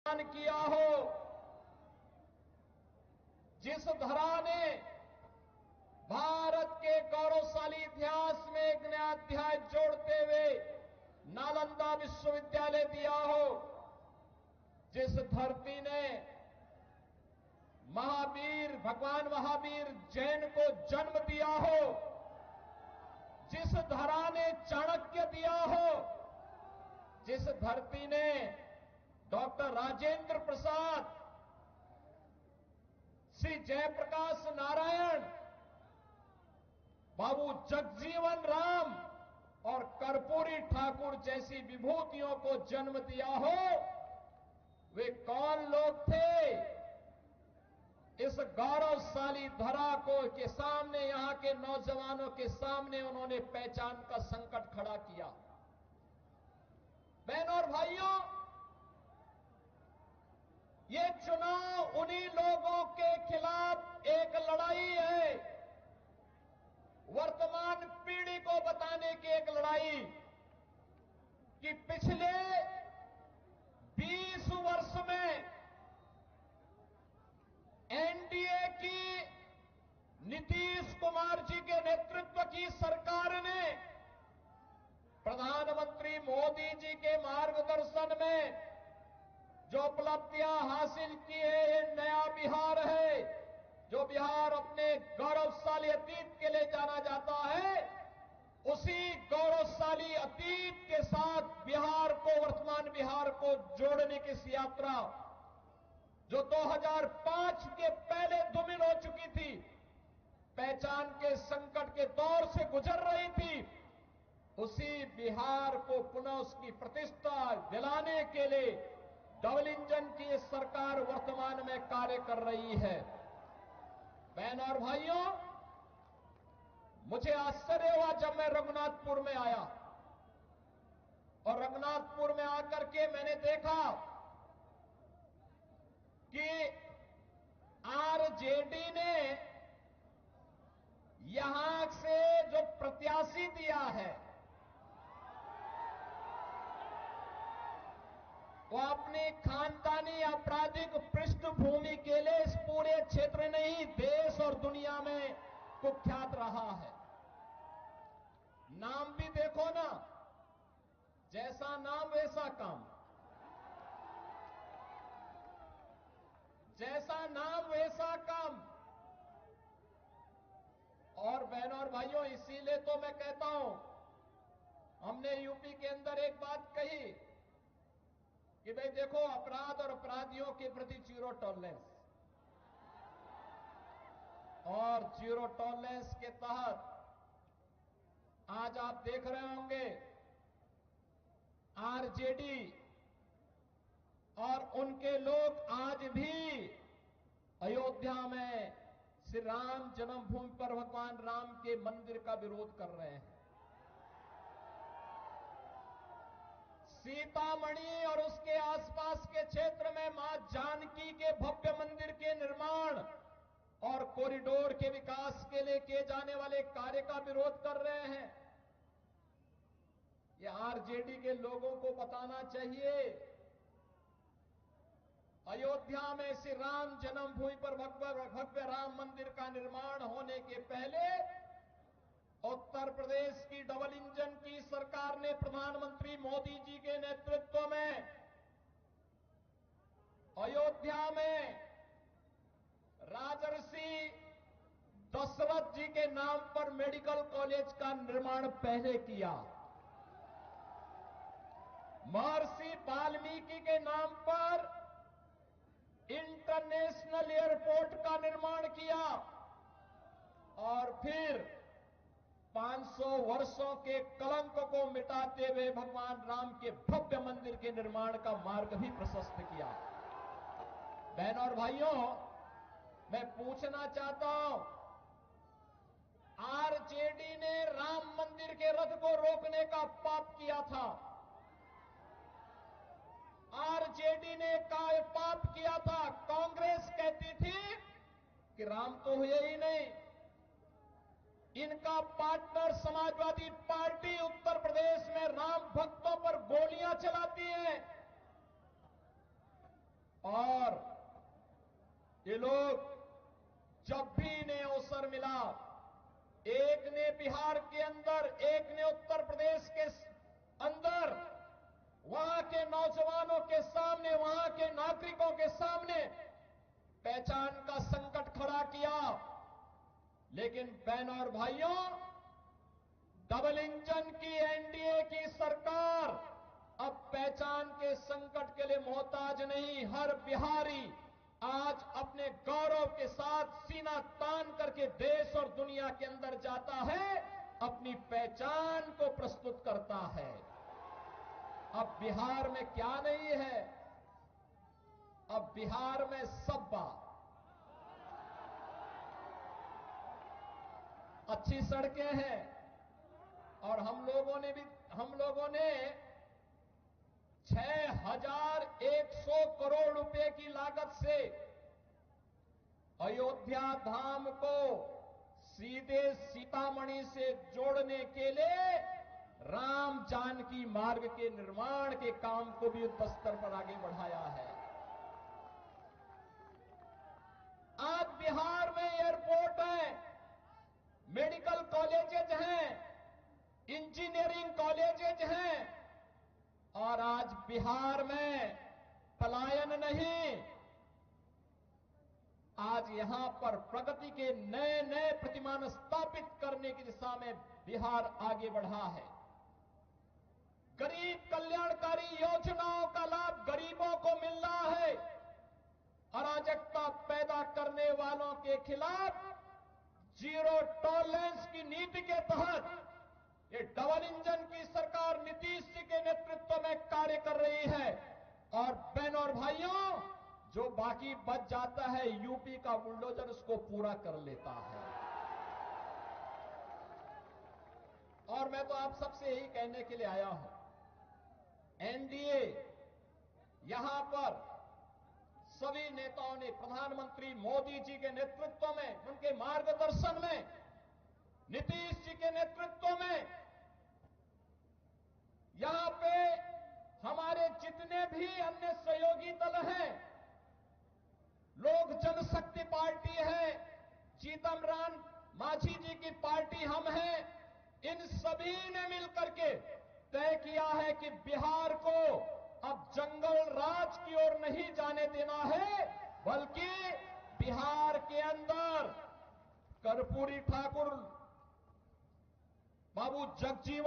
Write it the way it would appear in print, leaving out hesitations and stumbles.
किया हो, जिस धरा ने भारत के गौरवशाली इतिहास में एक नया अध्याय जोड़ते हुए नालंदा विश्वविद्यालय दिया हो, जिस धरती ने महावीर भगवान महावीर जैन को जन्म दिया हो, जिस धरा ने चाणक्य दिया हो, जिस धरती ने डॉक्टर राजेंद्र प्रसाद, श्री जयप्रकाश नारायण, बाबू जगजीवन राम और कर्पूरी ठाकुर जैसी विभूतियों को जन्म दिया हो, वे कौन लोग थे? इस गौरवशाली धरा को के सामने, यहां के नौजवानों के सामने उन्होंने पहचान का संकट खड़ा किया। बहनों और भाइयों, ये चुनाव उन्हीं लोगों के खिलाफ एक लड़ाई है, वर्तमान पीढ़ी को बताने की एक लड़ाई कि पिछले 20 वर्ष में एनडीए की नीतीश कुमार जी के नेतृत्व की सरकार ने प्रधानमंत्री मोदी जी के मार्गदर्शन में जो उपलब्धियां हासिल की है, ये नया बिहार है, जो बिहार अपने गौरवशाली अतीत के लिए जाना जाता है। उसी गौरवशाली अतीत के साथ बिहार को, वर्तमान बिहार को जोड़ने की इस यात्रा जो 2005 के पहले धूमिल हो चुकी थी, पहचान के संकट के दौर से गुजर रही थी, उसी बिहार को पुनः उसकी प्रतिष्ठा दिलाने के लिए डबल इंजन की सरकार वर्तमान में कार्य कर रही है। बहनों और भाइयों, मुझे आश्चर्य हुआ जब मैं रघुनाथपुर में आया और रघुनाथपुर में आकर के मैंने देखा कि आरजेडी ने यहां से जो प्रत्याशी दिया है, वो अपनी खानदानी आपराधिक पृष्ठभूमि के लिए इस पूरे क्षेत्र नहीं, देश और दुनिया में कुख्यात रहा है। नाम भी देखो ना, जैसा नाम वैसा काम, जैसा नाम वैसा काम। और बहनों और भाइयों, इसीलिए तो मैं कहता हूं, हमने यूपी के अंदर एक बात कही कि भाई देखो, अपराध और अपराधियों के प्रति जीरो टॉलरेंस, और जीरो टॉलरेंस के तहत आज आप देख रहे होंगे आरजेडी और उनके लोग आज भी अयोध्या में श्री राम जन्मभूमि पर भगवान राम के मंदिर का विरोध कर रहे हैं। सीतामढ़ी और उसके आसपास के क्षेत्र में मां जानकी के भव्य मंदिर के निर्माण और कॉरिडोर के विकास के लिए किए जाने वाले कार्य का विरोध कर रहे हैं। ये आरजेडी के लोगों को बताना चाहिए, अयोध्या में श्री राम जन्मभूमि पर भव्य राम मंदिर का निर्माण होने के पहले उत्तर प्रदेश की डबल इंजन की सरकार ने प्रधानमंत्री मोदी जी के नेतृत्व में अयोध्या में राजर्षि दशरथ जी के नाम पर मेडिकल कॉलेज का निर्माण पहले किया, महर्षि वाल्मीकि के नाम पर इंटरनेशनल एयरपोर्ट का निर्माण किया, और फिर 500 वर्षों के कलंक को मिटाते हुए भगवान राम के भव्य मंदिर के निर्माण का मार्ग भी प्रशस्त किया। बहनों और भाइयों, मैं पूछना चाहता हूं, आरजेडी ने राम मंदिर के रथ को रोकने का पाप किया था, आरजेडी ने पाप किया था। कांग्रेस कहती थी कि राम तो हुए ही नहीं, इनका पार्टनर समाजवादी पार्टी उत्तर प्रदेश में राम भक्तों पर गोलियां चलाती है। और ये लोग जब भी इन्हें अवसर मिला, एक ने बिहार के अंदर, एक ने उत्तर प्रदेश के अंदर, वहां के नौजवानों के सामने, वहां के नागरिकों के सामने पहचान का संकट खड़ा किया। लेकिन बहनों और भाइयों, डबल इंजन की एनडीए की सरकार अब पहचान के संकट के लिए मोहताज नहीं। हर बिहारी आज अपने गौरव के साथ सीना तान करके देश और दुनिया के अंदर जाता है, अपनी पहचान को प्रस्तुत करता है। अब बिहार में क्या नहीं है? अब बिहार में सब बात, अच्छी सड़कें हैं, और हम लोगों ने 6,100 करोड़ रुपए की लागत से अयोध्या धाम को सीधे सीतामढ़ी से जोड़ने के लिए राम जानकी मार्ग के निर्माण के काम को भी युद्ध स्तर पर आगे बढ़ाया है। आज बिहार में एयरपोर्ट है, मेडिकल कॉलेजेज हैं, इंजीनियरिंग कॉलेजेज हैं, और आज बिहार में पलायन नहीं, आज यहां पर प्रगति के नए नए प्रतिमान स्थापित करने की दिशा में बिहार आगे बढ़ा है। गरीब कल्याणकारी योजनाओं का लाभ गरीबों को मिल रहा है। अराजकता पैदा करने वालों के खिलाफ जीरो टॉलरेंस की नीति के तहत ये डबल इंजन की सरकार नीतीश जी के नेतृत्व में कार्य कर रही है। और बहनों और भाइयों, जो बाकी बच जाता है, यूपी का बुलडोजर उसको पूरा कर लेता है। और मैं तो आप सबसे यही कहने के लिए आया हूं, एनडीए यहां पर सभी नेताओं ने प्रधानमंत्री मोदी जी के नेतृत्व में, उनके मार्गदर्शन में, नीतीश जी के नेतृत्व में, यहां पे हमारे जितने भी अन्य सहयोगी दल हैं, लोक जनशक्ति पार्टी है, जीतन राम मांझी जी की पार्टी हम हैं, इन सभी ने मिलकर के तय किया है कि बिहार को अब जंगल राज की ओर नहीं जाने देना है, बल्कि बिहार के अंदर कर्पूरी ठाकुर, बाबू जगजीवन